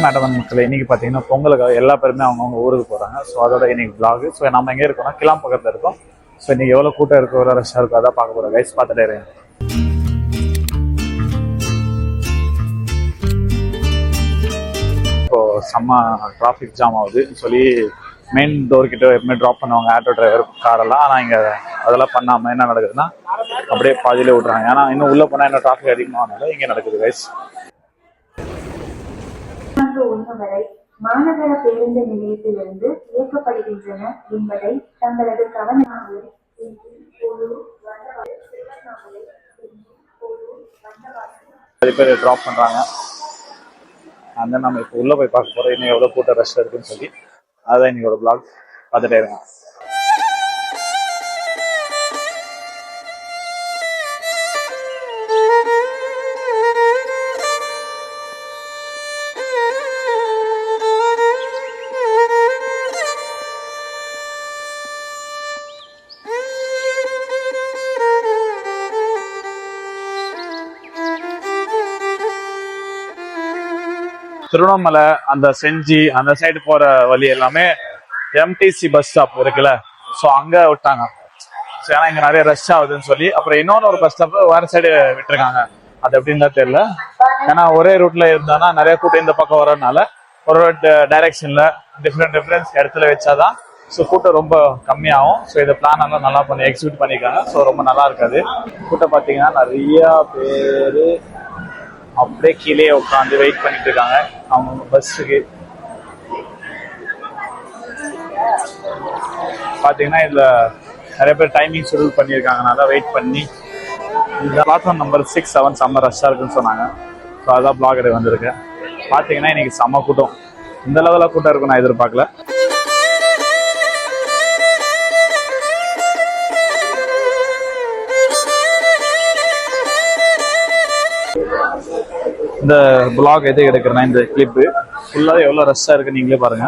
Madam மக்கள் இன்னைக்கு பார்த்தீங்கன்னா பொங்கலுக்காக எல்லா பேருமே அவங்கவுங்க ஊருக்கு போகிறாங்க. ஸோ அதோட இன்னைக்கு vlog. ஸோ நம்ம எங்கே இருக்கோம்னா கிளாம் பக்கத்தில் இருக்கோம். ஸோ இன்னைக்கு எவ்வளோ கூட்டம் இருக்கு, எவ்வளோ ரஷ்ஷாக இருக்கும் அதான் பார்க்க போகிறோம். கைஸ் பார்த்துட்டே இருக்கேன். இப்போ செம்ம டிராஃபிக் ஜாம் ஆகுது சொல்லி மெயின் டோர் கிட்ட எப்பவுமே ட்ராப் பண்ணுவாங்க ஆட்டோ டிரைவர் காரெல்லாம். ஆனால் இங்கே அதெல்லாம் பண்ணாமல் என்ன நடக்குதுன்னா அப்படியே பாதியிலே விட்றாங்க. ஏன்னா இன்னும் உள்ளே போனால் இன்னும் டிராஃபிக் அதிகமாகனால இங்கே நடக்குது. கைஸ் மாநகர பேருந்து நிலையத்திலிருந்து இயக்கப்படுகின்றன என்பதை தங்களது கவனத்தில் நிறைய பேர் ட்ராப் பண்ணுறாங்க. அந்த நம்ம இப்போ உள்ளே போய் பார்க்க போகிறோம் இன்னும் எவ்வளோ கூட்டம் ரஷ் இருக்குன்னு சொல்லி. அதான் இன்னைக்கு ஒரு vlog பார்த்துட்டே இருக்கேன். திருவண்ணாமலை அந்த செஞ்சி அந்த சைடு போற வழி எல்லாமே எம்டிசி பஸ் ஸ்டாப் இருக்குல்ல, ஸோ அங்க விட்டாங்க. ஸோ ஏன்னா இங்க நிறைய ரஷ் ஆகுதுன்னு சொல்லி அப்புறம் இன்னொன்று ஒரு பஸ் ஸ்டாப் வேற சைடு விட்டுருக்காங்க. அது எப்படின்னு தான் தெரியல. ஏன்னா ஒரே ரூட்ல இருந்தானா நிறைய கூட்டம் இந்த பக்கம் வரதுனால ஒரு டைரக்ஷன்ல டிஃப்ரெண்ட் இடத்துல வச்சாதான் ஸோ கூட்டம் ரொம்ப கம்மியாகும். ஸோ இதை பிளான் எல்லாம் நல்லா பண்ணி எக்ஸிக்யூட் பண்ணியிருக்காங்க. ஸோ ரொம்ப நல்லா இருக்காது. கூட்டம் பார்த்தீங்கன்னா நிறைய பேர் அப்படியே கீழே உட்காந்து வெயிட் பண்ணிட்டு இருக்காங்க அவங்க பஸ்ஸுக்கு. பாத்தீங்கன்னா இதுல நிறைய பேர் டைமிங் ஷெடியூல் பண்ணியிருக்காங்கனால வெயிட் பண்ணி இந்த பிளாட்ஃபார்ம் நம்பர் 6, 7 செம்ம ரஷ்ஷா இருக்குன்னு சொன்னாங்க. ஸோ அதான் பிளாக் எடுக்க வந்திருக்கேன். பாத்தீங்கன்னா இன்னைக்கு செம்ம கூட்டம். இந்த லெவலில் கூட்டம் இருக்கும் நான் எதிர்பார்க்கல. இந்த பிளாக் எது எடுக்கிறேன்னா இந்த கிளிப்பு ஃபுல்லாக எவ்வளோ ரஷ்ஷாக இருக்குது நீங்களே பாருங்க.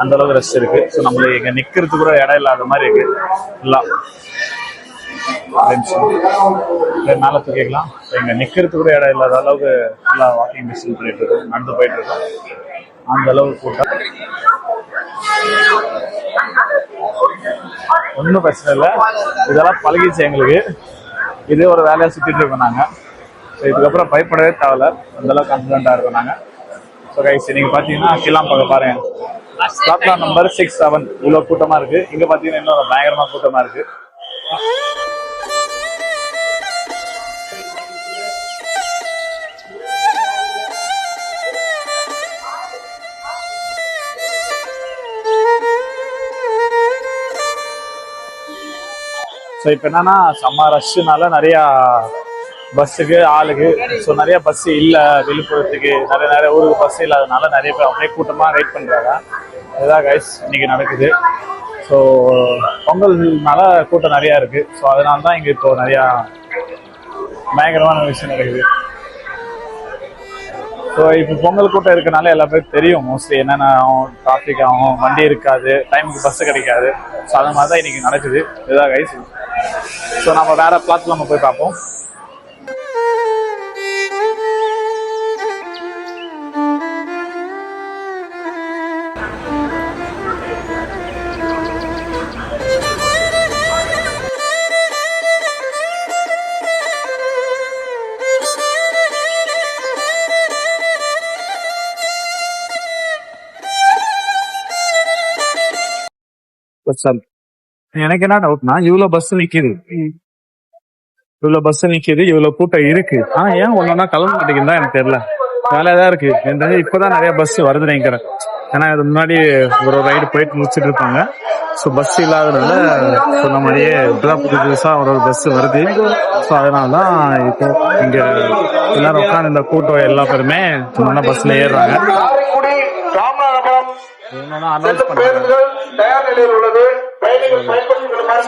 அந்த அளவுக்கு ரஷ் இருக்கு. ஸோ நம்மளுக்கு இங்கே நிற்கிறதுக்கு கூட இடம் இல்லாத மாதிரி இருக்கு. ஃபுல்லாக மேலே தூக்கிக்கலாம். இங்கே நிற்கிறதுக்கு கூட இடம் இல்லாத அளவுக்கு ஃபுல்லாக வாக்கிங் டிஸ்டன்ஸ் பண்ணிட்டு இருக்கோம், நடந்து போயிட்டு இருக்கோம். அந்த அளவுக்கு கூட்டம். ஒன்றும் பிரச்சனை இல்லை, இதெல்லாம் பழகிச்சு எங்களுக்கு. இதே ஒரு வேலையாக சுற்றிட்டு இருக்கோம் நாங்கள். ஸோ இதுக்கப்புறம் பயப்படவே தேவையில்ல, அந்தளவுக்கு கான்ஃபிடென்ட்டாக இருக்கும் நாங்கள். ஸோ கைஸ் நீங்கள் பார்த்தீங்கன்னா கிளாம் பக்கம் பாருங்க, பிளாட்ஃபார்ம் நம்பர் 6, 7 இவ்வளோ கூட்டமாக இருக்குது. இங்கே பார்த்தீங்கன்னா இன்னும் பயங்கரமாக கூட்டமாக இருக்குது. ஸோ இப்போ என்னன்னா செம்ம ரஷ்னால நிறையா பஸ்ஸுக்கு ஆளுக்கு ஸோ நிறைய பஸ் இல்லை. விழுப்புரத்துக்கு நிறைய ஊருக்கு பஸ் இல்லாதனால நிறைய பேர் அப்படியே கூட்டமாக வெயிட் பண்ணுறாங்க. இதுதான் கைஸ் இன்னைக்கு நடக்குது. ஸோ பொங்கல்னால கூட்டம் நிறையா இருக்குது. ஸோ அதனால தான் இங்கே இப்போ நிறையா பயங்கரமான விஷயம் நடக்குது. ஸோ இப்போ பொங்கல் கூட்டம் இருக்கனால எல்லா பேருக்கு தெரியும் மோஸ்ட்லி என்னென்ன ஆகும், டிராஃபிக் ஆகும், வண்டி இருக்காது, டைமுக்கு பஸ்ஸு கிடைக்காது. ஸோ அது மாதிரி தான் இன்னைக்கு நடக்குது. இதுதான் கைஸ். ஸோ நம்ம வேற பிளாட்ஃபார்ம் போய் பார்ப்போம். எனக்கு என்ன டவுட்னா இவ்வளவு பஸ் நிக்குது, இவ்வளவு கூட்டம் இருக்கு. ஆனா ஏன் ஒன்னொன்னா கிளம்ப மாட்டேங்குது தான் எனக்கு தெரியல. வேலையதான் இருக்கு. இப்பதான் நிறைய பஸ் வருது நினைக்கிறேன். ஏன்னா இது முன்னாடி ஒரு ரைடு போயிட்டு முடிச்சுட்டு இருப்பாங்க. ஸோ பஸ் இல்லாதனால சொன்ன மாதிரியே இப்பதான் புதுசா ஒரு பஸ் வருது. ஸோ அதனாலதான் இப்போ இங்க எல்லாரும் உட்காந்து இந்த கூட்டம் எல்லா பேருமே சொன்ன பஸ்ல ஏறுறாங்க.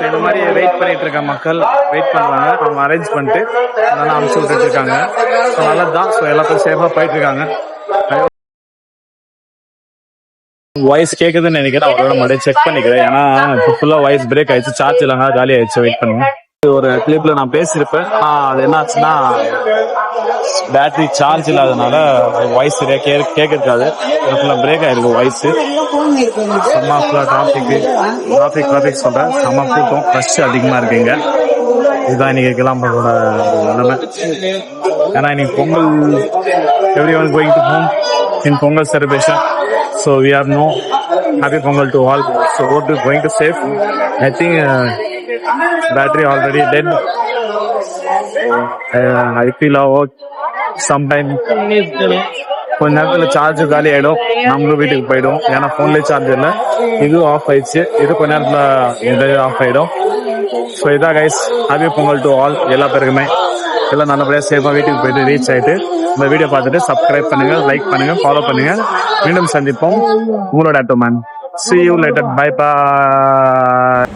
இந்த மாதிரி வெயிட் பண்ணிட்டு இருக்க மக்கள் வெயிட் பண்றாங்க. அவங்க அரேஞ்ச் பண்ணிட்டு அதெல்லாம் அனுப்பிச்சு விட்டுட்டு இருக்காங்க. நல்லதுதான். ஸோ எல்லாத்தையும் சேஃபா போயிட்டு இருக்காங்க. வாய்ஸ் கேக்குதுன்னு நினைக்கிறேன். அவரோட மறுபடியும் செக் பண்ணிக்கிறேன். ஏன்னா இப்போ ஃபுல்லா வாய்ஸ் பிரேக் ஆயிடுச்சு, சார்ஜ் இல்லைங்க, காலி ஆயிடுச்சு. வெயிட் பண்ணுங்க. ஒரு கிளிப்ல நான் பேசியிருப்பேன். அது என்ன ஆச்சுன்னா பேட்டரி சார்ஜ் இல்லாதனால வாய்ஸ் சரியா கேட்கறதுக்காது. ஃபுல்லாக பிரேக் ஆயிருக்கு வாய்ஸ். செம்ம ஃபுல்லாக டிராஃபிக் சொல்கிறேன். செம்ம கூட்டம், ரஷ் அதிகமாக இருக்குங்க. இதுதான் இன்னைக்கு கிளாம்பரோட நிலைமை. ஏன்னா இன்னைக்கு Pongal, every one going to home in Pongal celebration. So we have no happy Pongal to all. So what is going to save? I think battery already dead. I feel about sometime கொஞ்ச நேரத்தில் charge காலி ஆகிடும், நம்மளும் வீட்டுக்கு போயிடும். ஏன்னா ஃபோன்லேயே charge இல்லை, இதுவும் ஆஃப் ஆயிடுச்சு. இது கொஞ்ச நேரத்தில் இந்த ஆஃப் ஆகிடும். ஸோ இதான் guys, happy Pongal to all. எல்லா பேருக்குமே எல்லாம் நல்லபடியாக சேஃபாக வீட்டுக்கு போயிட்டு ரீச் ஆகிட்டு இந்த வீடியோ பார்த்துட்டு சப்ஸ்கிரைப் பண்ணுங்க, லைக் பண்ணுங்க, ஃபாலோ பண்ணுங்க. மீண்டும் சந்திப்போம். உங்களோட auto man. See you later. Bye bye.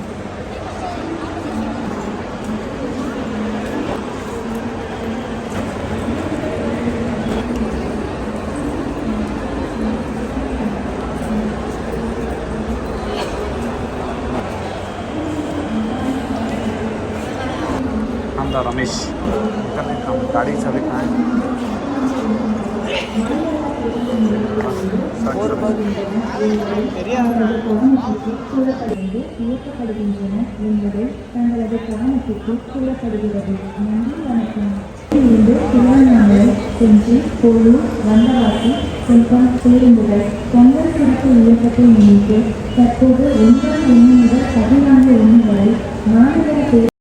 I'm the Ramesh. गाड़ी चाबी कहाँ है? இயக்கப்படுகின்றன என்பதை தங்களது கவனத்திற்கு சொல்லப்படுகிறது. நன்றி, வணக்கம். திருவண்ணாமலை, செஞ்சி, கோளூர், வந்தவாசி, செல்வம் பேருந்துகள் பொங்கல் சிறப்பு இயக்கத்தை முன்னிட்டு தற்போது 1 முதல் 14 வரை 4